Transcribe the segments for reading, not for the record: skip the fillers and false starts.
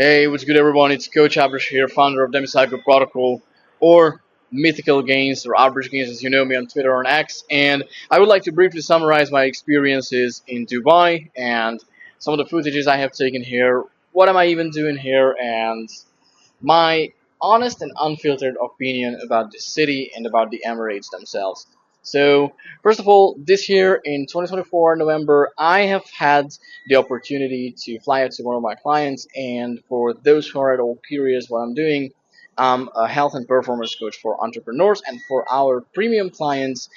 Hey, what's good, everyone? It's Coach Abris here, founder of Demi Cycle Protocol, or Mythical Gains, or Abris Gains, as you know me on Twitter or on X. And I would like to briefly summarize my experiences in Dubai and some of the footages I have taken here. What am I even doing here? And my honest and unfiltered opinion about the city and about the Emirates themselves. So, first of all, this year in 2024 November, I have had the opportunity to fly out to one of my clients. And for those who are at all curious what I'm doing, I'm a health and performance coach for entrepreneurs. And for our premium clients,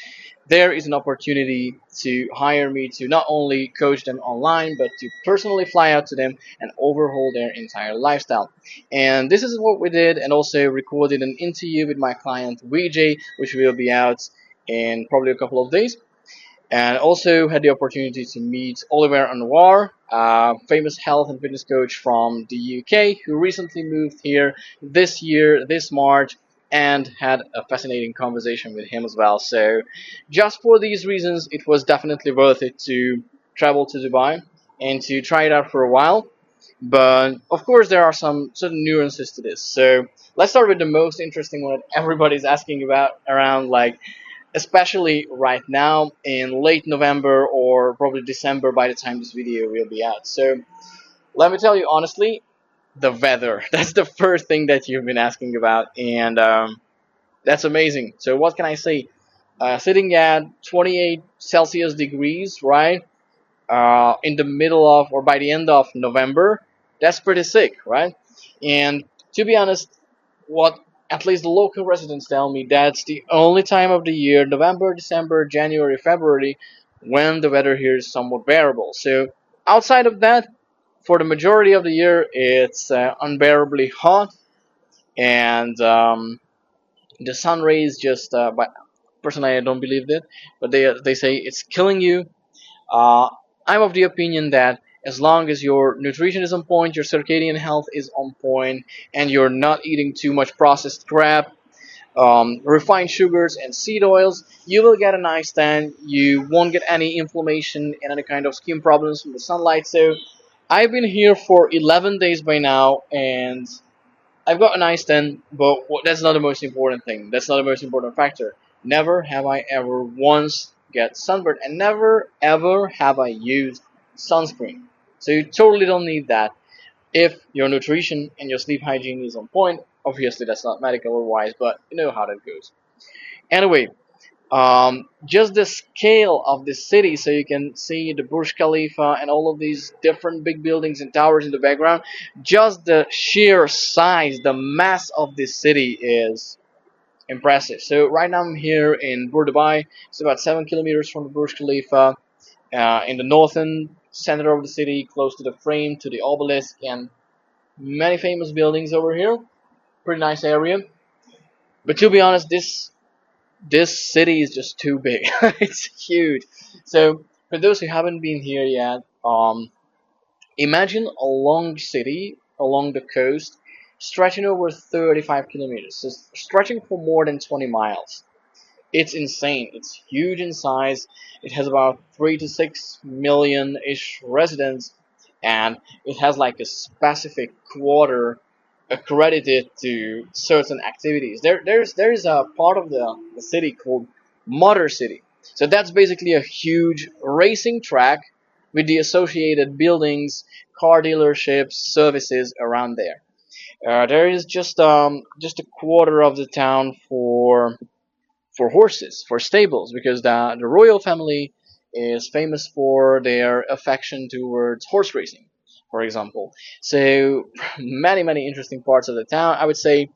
there is an opportunity to hire me to not only coach them online, but to personally fly out to them and overhaul their entire lifestyle. And this is what we did, and also recorded an interview with my client Vijay, which will be out in probably a couple of days. And also had the opportunity to meet Oliver Anwar, a famous health and fitness coach from the UK, who recently moved here this year, this March, and had a fascinating conversation with him as well. So, just for these reasons, it was definitely worth it to travel to Dubai and to try it out for a while. But of course, there are some certain nuances to this. So, let's start with the most interesting one that everybody's asking about around, like, especially right now in late November or probably December by the time this video will be out. So let me tell you honestly, the weather. That's the first thing that you've been asking about, and that's amazing. So what can I say? Sitting at 28 Celsius degrees, right? In the middle of or by the end of November, that's pretty sick, right? And to be honest, what at least the local residents tell me, that's the only time of the year, November, December, January, February, when the weather here is somewhat bearable. So outside of that, for the majority of the year, it's unbearably hot, and the sun rays just. But personally, I don't believe that, but they say it's killing you. uh, I'm of the opinion that as long as your nutrition is on point, your circadian health is on point, and you're not eating too much processed crap, refined sugars, and seed oils, you will get a nice tan. You won't get any inflammation and any kind of skin problems from the sunlight. So I've been here for 11 days by now, and I've got a nice tan, but that's not the most important thing. That's not the most important factor. Never have I ever once get sunburned, and never ever have I used sunscreen. So you totally don't need that if your nutrition and your sleep hygiene is on point. Obviously, that's not medical or wise, but you know how that goes. Anyway, just the scale of the city, so you can see the Burj Khalifa and all of these different big buildings and towers in the background. Just the sheer size, the mass of this city is impressive. So right now I'm here in Dubai. It's about 7 kilometers from the Burj Khalifa, in the northern center of the city, close to the frame, to the obelisk, and many famous buildings over here. Pretty nice area. But to be honest, this city is just too big. It's huge. So for those who haven't been here yet, imagine a long city along the coast, stretching over 35 kilometers, so stretching for more than 20 miles. It's insane. It's huge in size. It has about 3 to 6 million ish residents, and it has like a specific quarter accredited to certain activities. There is a part of the city called Motor City. So that's basically a huge racing track with the associated buildings, car dealerships, services around there. There is just a quarter of the town for horses, for stables, because the royal family is famous for their affection towards horse racing, for example. So many interesting parts of the town. I would say,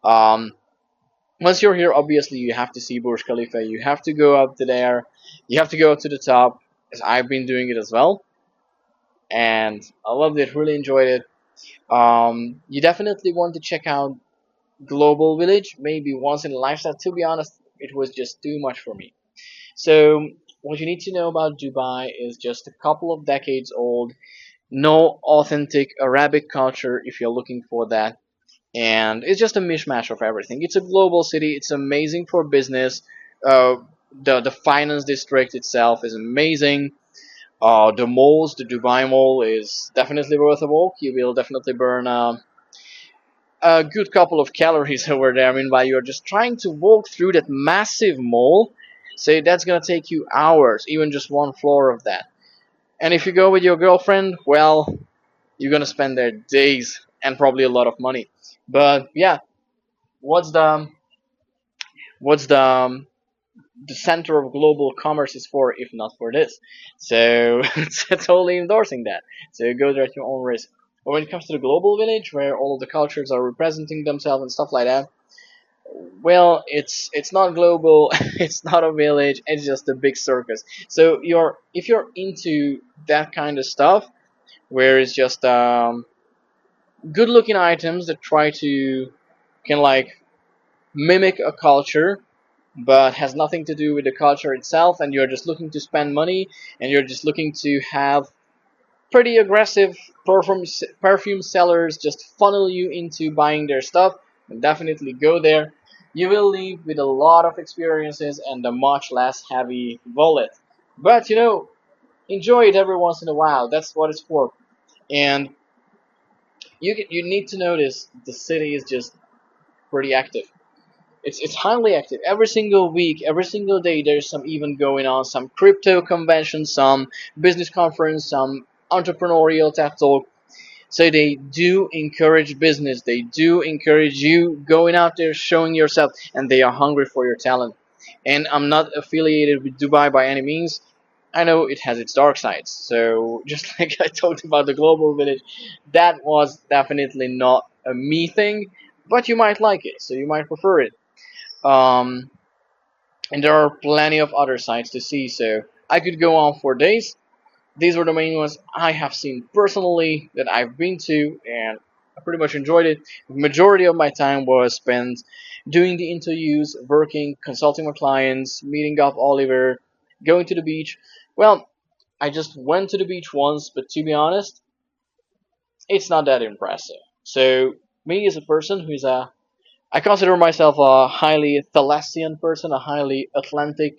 um, once you're here, obviously you have to see Burj Khalifa. You have to go up to there. You have to go up to the top, as I've been doing it as well, and I loved it. Really enjoyed it. You definitely want to check out Global Village, maybe once in a lifetime. To be honest, it was just too much for me. So, what you need to know about Dubai is just a couple of decades old, no authentic Arabic culture if you're looking for that, and it's just a mishmash of everything. It's a global city, it's amazing for business. Uh, the finance district itself is amazing. The malls, the Dubai Mall is definitely worth a walk. You will definitely burn a good couple of calories over there. I mean, while you're just trying to walk through that massive mall, say that's gonna take you hours, even just one floor of that. And if you go with your girlfriend, well, you're gonna spend there days and probably a lot of money. But yeah, what's the center of global commerce is for if not for this? So it's totally endorsing that. So go there at your own risk. But when it comes to the global village, where all of the cultures are representing themselves and stuff like that, well, it's not global. It's not a village. It's just a big circus. So you're if you're into that kind of stuff, where it's just good-looking items that try to can like mimic a culture but has nothing to do with the culture itself, and you're just looking to spend money, and you're just looking to have pretty aggressive perfume sellers just funnel you into buying their stuff, then definitely go there. You will leave with a lot of experiences and a much less heavy wallet. But enjoy it every once in a while. That's what it's for. And you need to notice the city is just pretty active. It's highly active. Every single week, every single day, there's some event going on. Some crypto convention, some business conference, some entrepreneurial TED talk. So they do encourage business. They do encourage you going out there, showing yourself, and they are hungry for your talent. And I'm not affiliated with Dubai by any means. I know it has its dark sides. So just like I talked about the global village, that was definitely not a me thing, but you might like it, so you might prefer it. Um, and there are plenty of other sites to see, so I could go on for days. These were the main ones I have seen personally that I've been to, and I pretty much enjoyed it. The majority of my time was spent doing the interviews, working, consulting with clients, meeting up Oliver, going to the beach. Well, I just went to the beach once, but to be honest, it's not that impressive. So, me as a person who's a I consider myself a highly Thalassian person, a highly Atlantic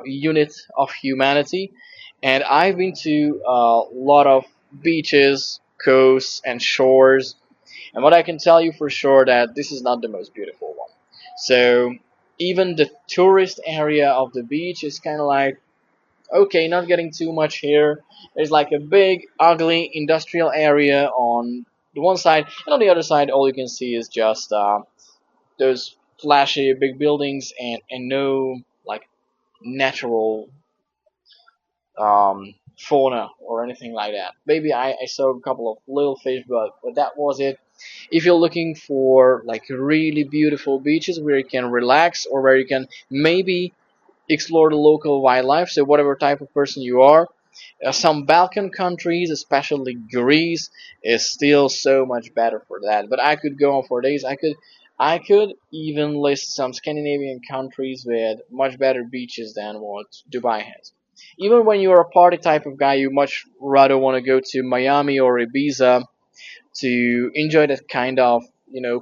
unit of humanity, and I've been to a lot of beaches, coasts, and shores. And what I can tell you for sure that this is not the most beautiful one. So even the tourist area of the beach is kind of like okay, not getting too much here. There's like a big, ugly industrial area on the one side, and on the other side, all you can see is just those flashy big buildings and no like natural fauna or anything like that. Maybe I saw a couple of little fish, but that was it. If you're looking for like really beautiful beaches where you can relax or where you can maybe explore the local wildlife, so whatever type of person you are, some Balkan countries, especially Greece, is still so much better for that. But I could go on for days. I could even list some Scandinavian countries with much better beaches than what Dubai has. Even when you're a party type of guy, you much rather want to go to Miami or Ibiza to enjoy that kind of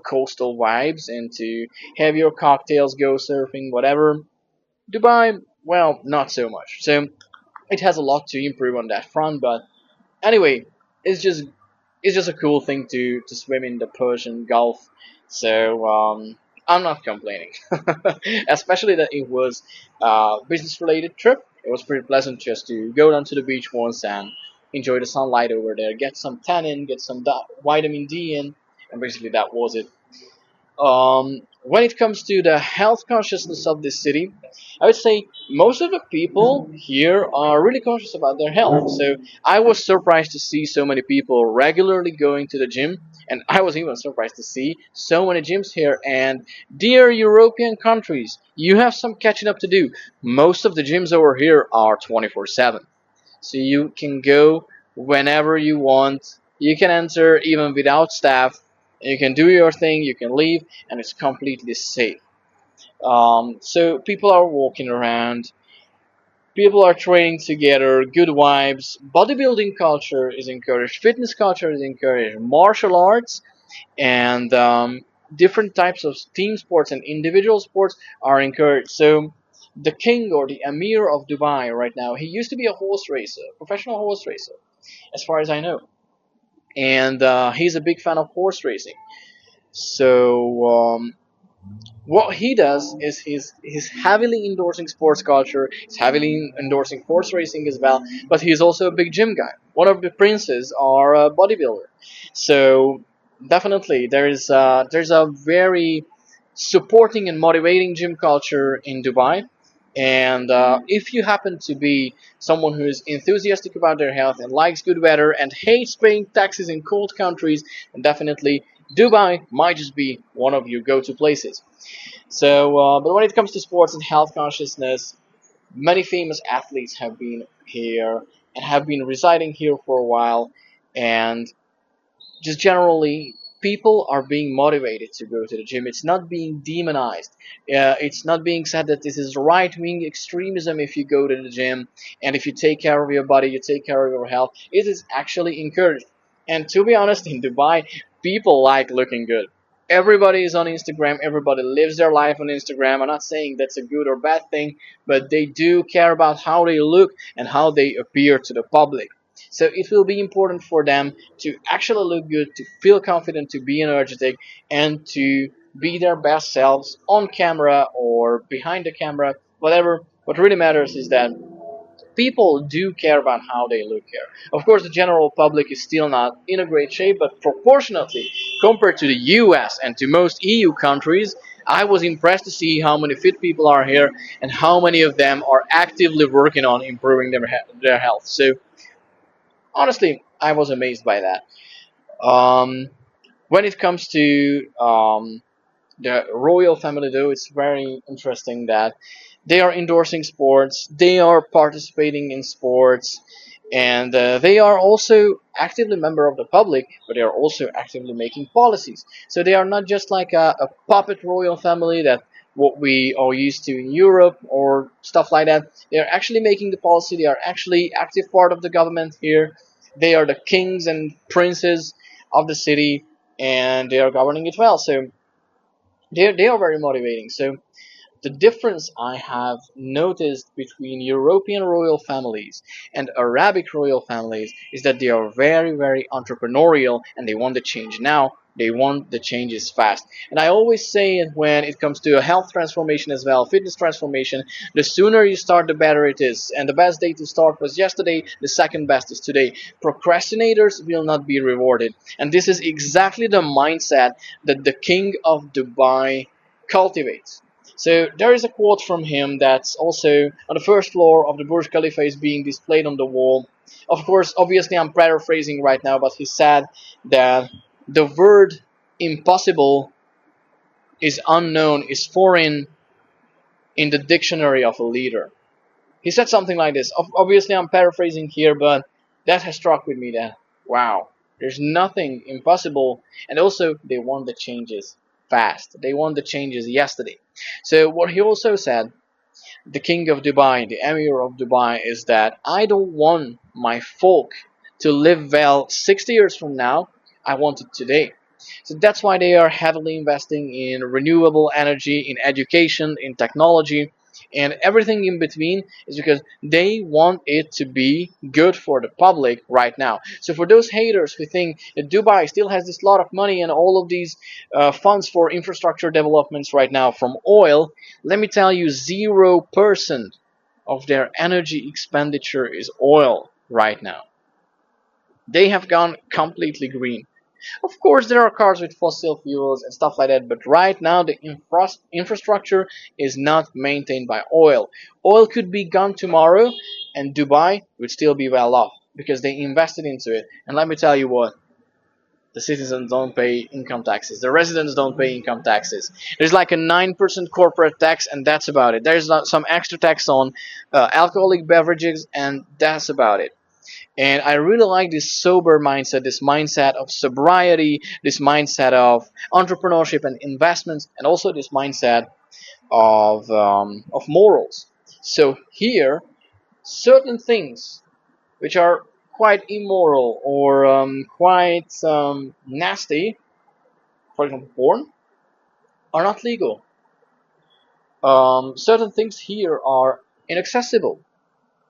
coastal vibes and to have your cocktails, go surfing, whatever. Dubai, well, not so much. So it has a lot to improve on that front, but anyway, it's just it's just a cool thing to swim in the Persian Gulf. So I'm not complaining, especially that it was a business related trip. It was pretty pleasant just to go down to the beach once and enjoy the sunlight over there, get some tan in, get some vitamin D in, and basically that was it. When it comes to the health consciousness of this city, I would say most of the people here are really conscious about their health. So I was surprised to see so many people regularly going to the gym, and I was even surprised to see so many gyms here. And dear European countries, you have some catching up to do. Most of the gyms over here are 24/7. So you can go whenever you want. You can enter even without staff. You can do your thing. You can leave, and it's completely safe. So people are walking around. People are training together. Good vibes. Bodybuilding culture is encouraged. Fitness culture is encouraged. Martial arts and different types of team sports and individual sports are encouraged. So the king or the emir of Dubai right now, he used to be a horse racer, professional horse racer, as far as I know, and he's a big fan of horse racing. So what he does is he's heavily endorsing sports culture. He's heavily endorsing horse racing as well. But he's also a big gym guy. One of the princes are a bodybuilder. So definitely there's a very supporting and motivating gym culture in Dubai. And if you happen to be someone who is enthusiastic about their health and likes good weather and hates paying taxes in cold countries, then definitely Dubai might just be one of your go-to places. So, but when it comes to sports and health consciousness, many famous athletes have been here and have been residing here for a while, and just generally, people are being motivated to go to the gym. It's not being demonized. It's not being said that this is right-wing extremism if you go to the gym and if you take care of your body, you take care of your health. It is actually encouraged. And to be honest, in Dubai, people like looking good. Everybody is on Instagram. Everybody lives their life on Instagram. I'm not saying that's a good or bad thing, but they do care about how they look and how they appear to the public. So it will be important for them to actually look good, to feel confident, to be energetic, and to be their best selves on camera or behind the camera, whatever. What really matters is that people do care about how they look here. Of course, the general public is still not in a great shape, but proportionately, compared to the US and to most EU countries, I was impressed to see how many fit people are here and how many of them are actively working on improving their health. So honestly, I was amazed by that. When it comes to the royal family, though, it's very interesting that they are endorsing sports, they are participating in sports, and they are also actively member of the public, but they are also actively making policies. So they are not just like a puppet royal family that what we are used to in Europe or stuff like that. They are actually making the policy. They are actually active part of the government here. They are the kings and princes of the city, and they are governing it well. So they are very motivating. So the difference I have noticed between European royal families and Arabic royal families is that they are very, very entrepreneurial and they want the change now. They want the changes fast. And I always say it when it comes to a health transformation as well, fitness transformation, the sooner you start, the better it is. And the best day to start was yesterday, the second best is today. Procrastinators will not be rewarded. And this is exactly the mindset that the King of Dubai cultivates. So there is a quote from him that's also on the first floor of the Burj Khalifa is being displayed on the wall. Of course, obviously I'm paraphrasing right now, but he said that the word impossible is unknown, is foreign in the dictionary of a leader. He said something like this. Obviously I'm paraphrasing here, but that has struck with me that, wow, there's nothing impossible. And also they want the changes fast. They want the changes yesterday. So what he also said, the king of Dubai, the emir of Dubai, is that I don't want my folk to live well 60 years from now. I want it today. So that's why they are heavily investing in renewable energy, in education, in technology, and everything in between is because they want it to be good for the public right now. So for those haters who think that Dubai still has this lot of money and all of these funds for infrastructure developments right now from oil, let me tell you, 0% of their energy expenditure is oil right now. They have gone completely green. Of course, there are cars with fossil fuels and stuff like that, but right now the infrastructure is not maintained by oil. Oil could be gone tomorrow, and Dubai would still be well off because they invested into it. And let me tell you what, the citizens don't pay income taxes. The residents don't pay income taxes. There's like a 9% corporate tax, and that's about it. There's some extra tax on alcoholic beverages, and that's about it. And I really like this sober mindset, this mindset of sobriety, this mindset of entrepreneurship and investments, and also this mindset of morals. So here, certain things which are quite immoral or quite nasty, for example, porn, are not legal. Certain things here are inaccessible,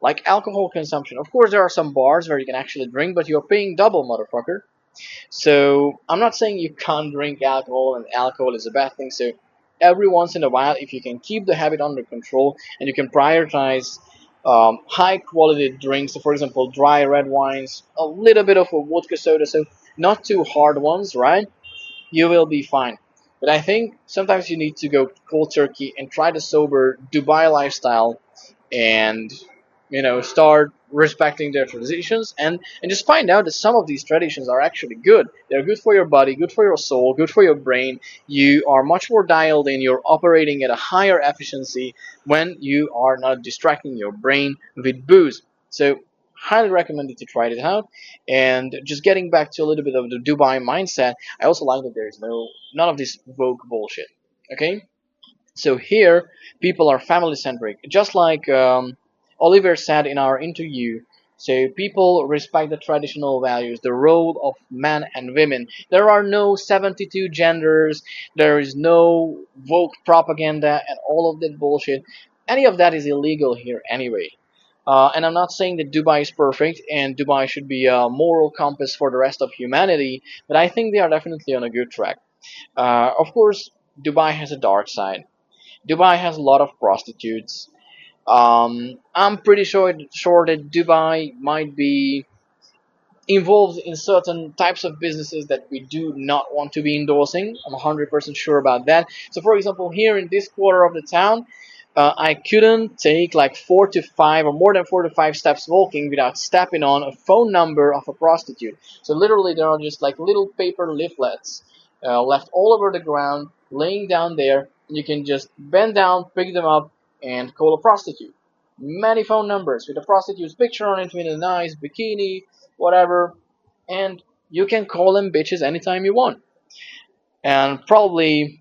like alcohol consumption. Of course, there are some bars where you can actually drink, but you're paying double, motherfucker. So I'm not saying you can't drink alcohol and alcohol is a bad thing. So every once in a while, if you can keep the habit under control and you can prioritize high quality drinks, so for example, dry red wines, a little bit of a vodka soda, so not too hard ones, right? You will be fine. But I think sometimes you need to go cold turkey and try the sober Dubai lifestyle and start respecting their traditions and just find out that some of these traditions are actually good. They're good for your body, good for your soul, good for your brain. You are much more dialed in, you're operating at a higher efficiency when you are not distracting your brain with booze. So highly recommended to try it out. And just getting back to a little bit of the Dubai mindset, I also like that there is none of this woke bullshit. Okay, so here, people are family centric, just like Oliver said in our interview. So people respect the traditional values, the role of men and women. There are no 72 genders. There is no woke propaganda and all of that bullshit. Any of that is illegal here anyway. And I'm not saying that Dubai is perfect and Dubai should be a moral compass for the rest of humanity, but I think they are definitely on a good track. Of course, Dubai has a dark side. Dubai has a lot of prostitutes. I'm pretty sure that Dubai might be involved in certain types of businesses that we do not want to be endorsing. I'm 100% sure about that. So, for example, here in this quarter of the town, I couldn't take like 4 to 5 or more than 4 to 5 steps walking without stepping on a phone number of a prostitute. So, literally, there are just like little paper leaflets left all over the ground, laying down there. You can just bend down, pick them up, and call a prostitute. Many phone numbers with a prostitute's picture on it with a nice bikini, whatever, and you can call them bitches anytime you want. And probably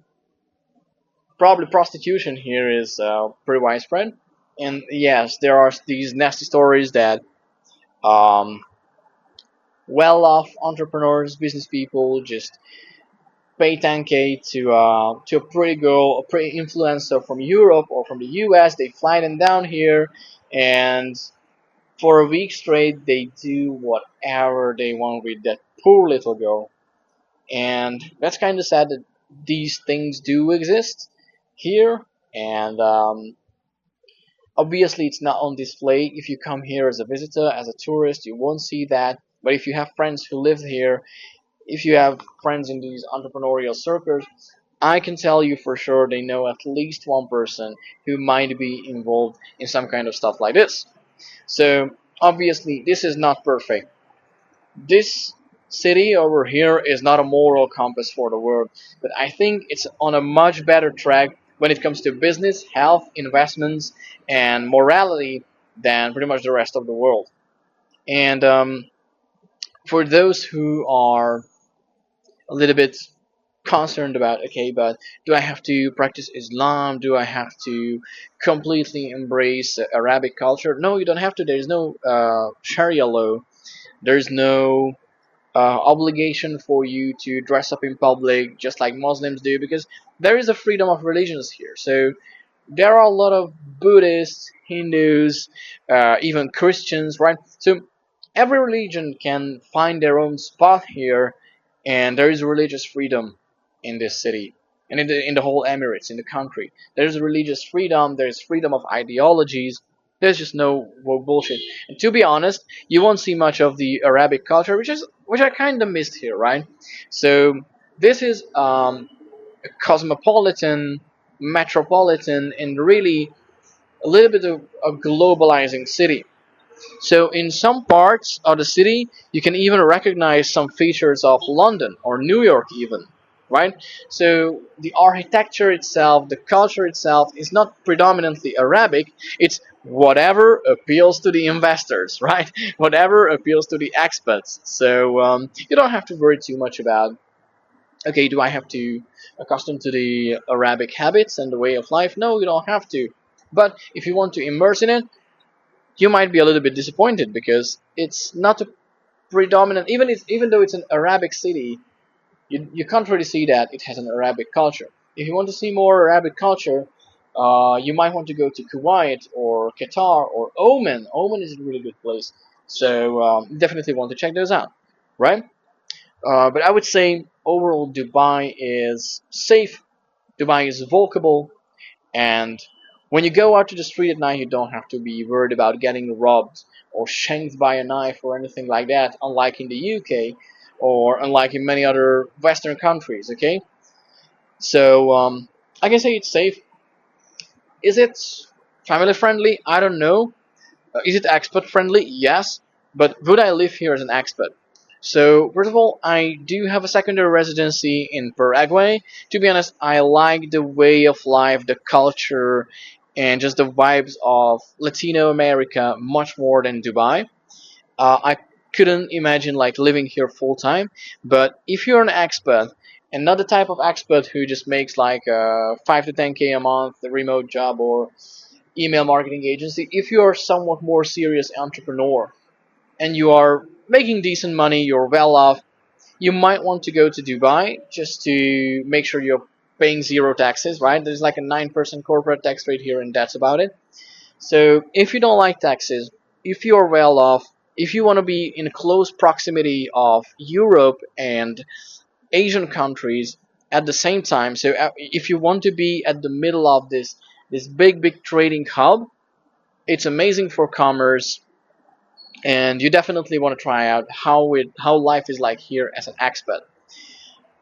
prostitution here is pretty widespread. And yes, there are these nasty stories that um, well-off entrepreneurs, business people, just pay 10K to a pretty girl, a pretty influencer from Europe or from the US. They fly them down here, and for a week straight, they do whatever they want with that poor little girl. And that's kind of sad that these things do exist here. And obviously, it's not on display. If you come here as a visitor, as a tourist, you won't see that. But if you have friends who live here, if you have friends in these entrepreneurial circles, I can tell you for sure they know at least one person who might be involved in some kind of stuff like this. So obviously, this is not perfect. This city over here is not a moral compass for the world, but I think it's on a much better track when it comes to business, health, investments, and morality than pretty much the rest of the world. And for those who are a little bit concerned about, okay, but do I have to practice Islam? Do I have to completely embrace Arabic culture? No, you don't have to. There's no Sharia law. There's no obligation for you to dress up in public just like Muslims do, because there is a freedom of religions here. So there are a lot of Buddhists, Hindus, even Christians, right? So every religion can find their own spot here, and there is religious freedom in this city and in the whole Emirates, in the country. There's religious freedom. There's freedom of ideologies. There's just no bullshit. And to be honest, you won't see much of the Arabic culture, which I kind of missed here, right? So this is a cosmopolitan, metropolitan, and really a little bit of a globalizing city. So in some parts of the city, you can even recognize some features of London or New York even, right? So the architecture itself, the culture itself is not predominantly Arabic. It's whatever appeals to the investors, right? Whatever appeals to the expats. So you don't have to worry too much about, okay, do I have to accustom to the Arabic habits and the way of life? No, you don't have to. But if you want to immerse in it, you might be a little bit disappointed because it's not a predominant. Even though it's an Arabic city, you can't really see that it has an Arabic culture. If you want to see more Arabic culture, You might want to go to Kuwait or Qatar or Oman. Oman is a really good place. So definitely want to check those out, right? But I would say overall Dubai is safe. Dubai is walkable, and when you go out to the street at night, you don't have to be worried about getting robbed or shanked by a knife or anything like that, unlike in the UK or unlike in many other Western countries. Okay, so I can say it's safe. Is it family friendly? I don't know. Is it expat friendly? Yes. But would I live here as an expat? So, first of all, I do have a secondary residency in Paraguay. To be honest, I like the way of life, the culture, and just the vibes of Latino America much more than Dubai. I couldn't imagine like living here full time. But if you're an expat and not the type of expat who just makes like 5 to 10K a month, a remote job or email marketing agency, if you are somewhat more serious entrepreneur and you are making decent money, you're well off, you might want to go to Dubai just to make sure you're paying zero taxes, right? There's like a 9% corporate tax rate here, and that's about it. So if you don't like taxes, if you're well off, if you want to be in close proximity of Europe and Asian countries at the same time, so if you want to be at the middle of this big trading hub, it's amazing for commerce, and you definitely want to try out how life is like here as an expat.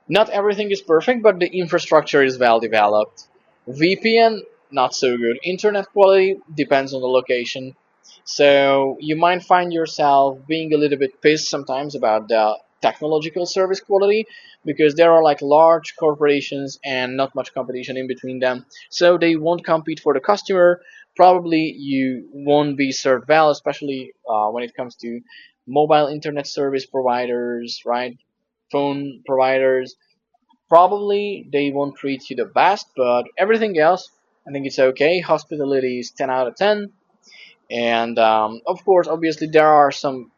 Not everything is perfect, but the infrastructure is well developed. VPN, not so good. Internet quality depends on the location. So you might find yourself being a little bit pissed sometimes about the technological service quality because there are like large corporations and not much competition in between them. So they won't compete for the customer. Probably you won't be served well, especially when it comes to mobile internet service providers, right? Phone providers. Probably they won't treat you the best, but everything else, I think it's okay. Hospitality is 10 out of 10. And of course, obviously, there are some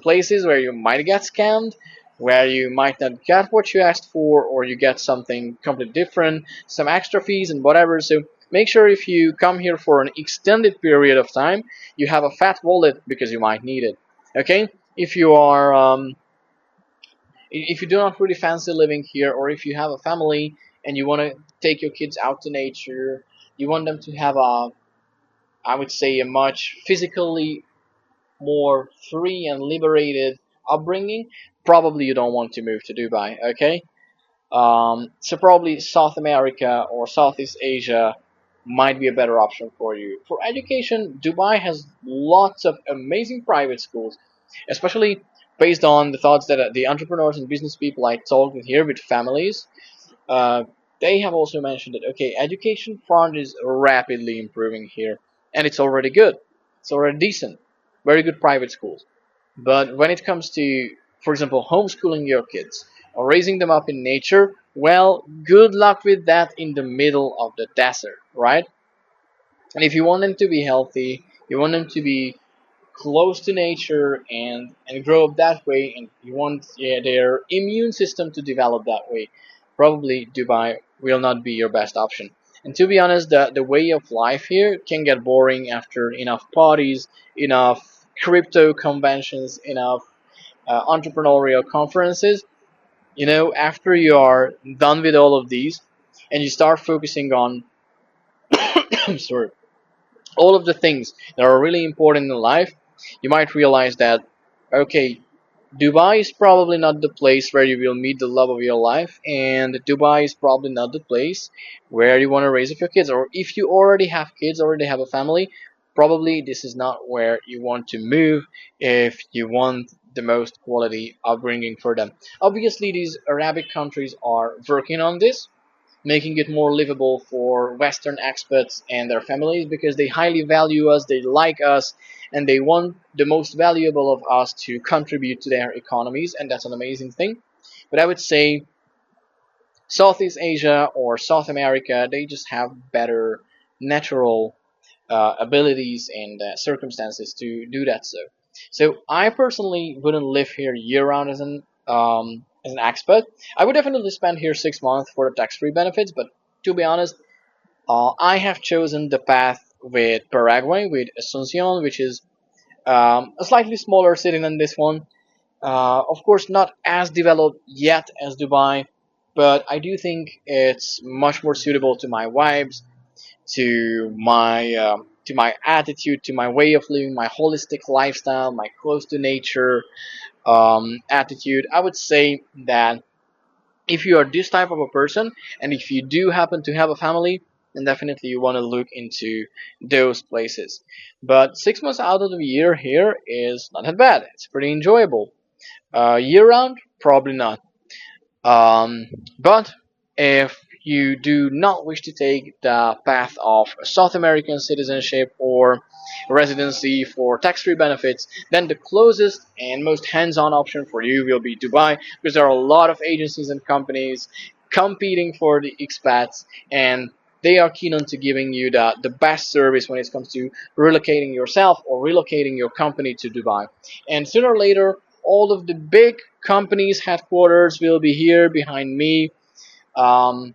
places where you might get scammed, where you might not get what you asked for, or you get something completely different, some extra fees and whatever. So make sure if you come here for an extended period of time, you have a fat wallet because you might need it. Okay, if you are if you do not really fancy living here, or if you have a family and you want to take your kids out to nature, you want them to have a, I would say, a much physically more free and liberated upbringing, probably you don't want to move to Dubai. Okay, so probably South America or Southeast Asia might be a better option for you. For education, Dubai has lots of amazing private schools, especially based on the thoughts that the entrepreneurs and business people I talked with here with families. Uh, they have also mentioned that okay, education front is rapidly improving here, and it's already good. It's already decent, very good private schools. But when it comes to, for example, homeschooling your kids or raising them up in nature, well, good luck with that in the middle of the desert, right? And if you want them to be healthy, you want them to be close to nature and grow up that way, and you want, yeah, their immune system to develop that way, probably Dubai will not be your best option. And to be honest, the way of life here can get boring after enough parties, enough crypto conventions, enough entrepreneurial conferences. You know, after you are done with all of these and you start focusing on I'm sorry, all of the things that are really important in life, you might realize that okay, Dubai is probably not the place where you will meet the love of your life, and Dubai is probably not the place where you want to raise up your kids. Or if you already have kids, already have a family, probably this is not where you want to move if you want the most quality upbringing for them. Obviously, these Arabic countries are working on this, making it more livable for Western expats and their families because they highly value us, they like us, and they want the most valuable of us to contribute to their economies, and that's an amazing thing. But I would say Southeast Asia or South America, they just have better natural abilities and circumstances to do that. So I personally wouldn't live here year round as an expat. I would definitely spend here 6 months for the tax free benefits, but to be honest, I have chosen the path with Paraguay, with Asuncion, which is a slightly smaller city than this one. Of course, not as developed yet as Dubai, but I do think it's much more suitable to my vibes, to my attitude, to my way of living, my holistic lifestyle, my close to nature attitude. I would say that if you are this type of a person, and if you do happen to have a family, then definitely you want to look into those places. But 6 months out of the year here is not that bad. It's pretty enjoyable. Year round, probably not. Um, but if you do not wish to take the path of South American citizenship or residency for tax-free benefits, then the closest and most hands-on option for you will be Dubai, because there are a lot of agencies and companies competing for the expats, and they are keen on to giving you the best service when it comes to relocating yourself or relocating your company to Dubai. And sooner or later, all of the big companies' headquarters will be here behind me. Um,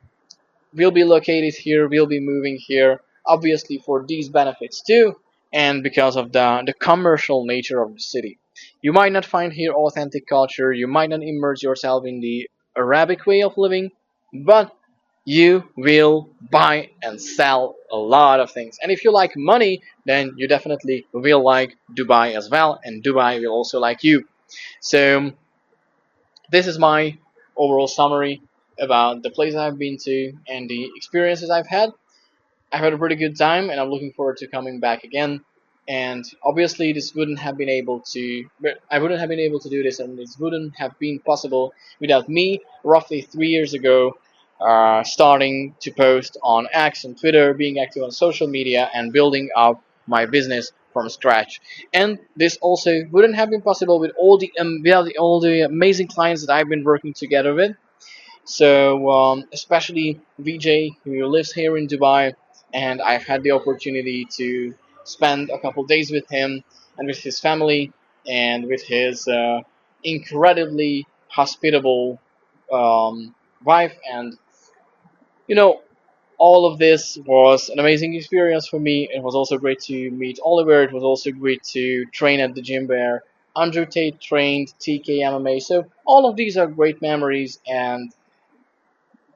will be located here. Will be moving here. Obviously, for these benefits too, and because of the commercial nature of the city, you might not find here authentic culture. You might not immerse yourself in the Arabic way of living, but you will buy and sell a lot of things. And if you like money, then you definitely will like Dubai as well, and Dubai will also like you. So this is my overall summary about the places I've been to and the experiences I've had. I've had a pretty good time, and I'm looking forward to coming back again. And obviously, this wouldn't have been able to, but I wouldn't have been able to do this, and this wouldn't have been possible without me, roughly 3 years ago, starting to post on X and Twitter, being active on social media, and building up my business from scratch. And this also wouldn't have been possible with all the amazing clients that I've been working together with. So, especially Vijay, who lives here in Dubai, and I've had the opportunity to spend a couple days with him and with his family and with his incredibly hospitable wife. And, you know, all of this was an amazing experience for me. It was also great to meet Oliver. It was also great to train at the gym where Andrew Tate trained TK MMA. So, all of these are great memories, and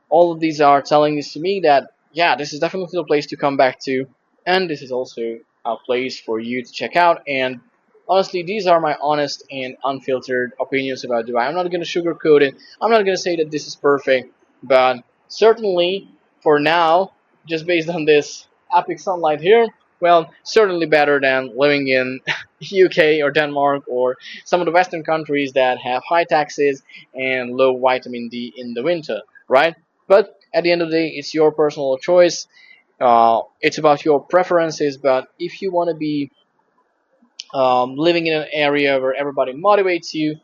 all of these are telling this to me that yeah, this is definitely a place to come back to, and this is also a place for you to check out. And honestly, these are my honest and unfiltered opinions about Dubai. I'm not going to sugarcoat it. I'm not going to say that this is perfect, but certainly for now, just based on this epic sunlight here, well, certainly better than living in UK or Denmark or some of the Western countries that have high taxes and low vitamin D in the winter, right? But at the end of the day, it's your personal choice. It's about your preferences. But if you want to be living in an area where everybody motivates you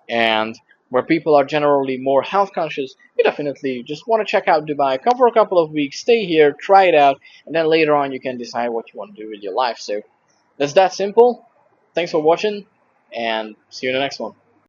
and where people are generally more health conscious, you definitely just want to check out Dubai. Come for a couple of weeks, stay here, try it out, and then later on you can decide what you want to do with your life. So that's that simple. Thanks for watching, and see you in the next one.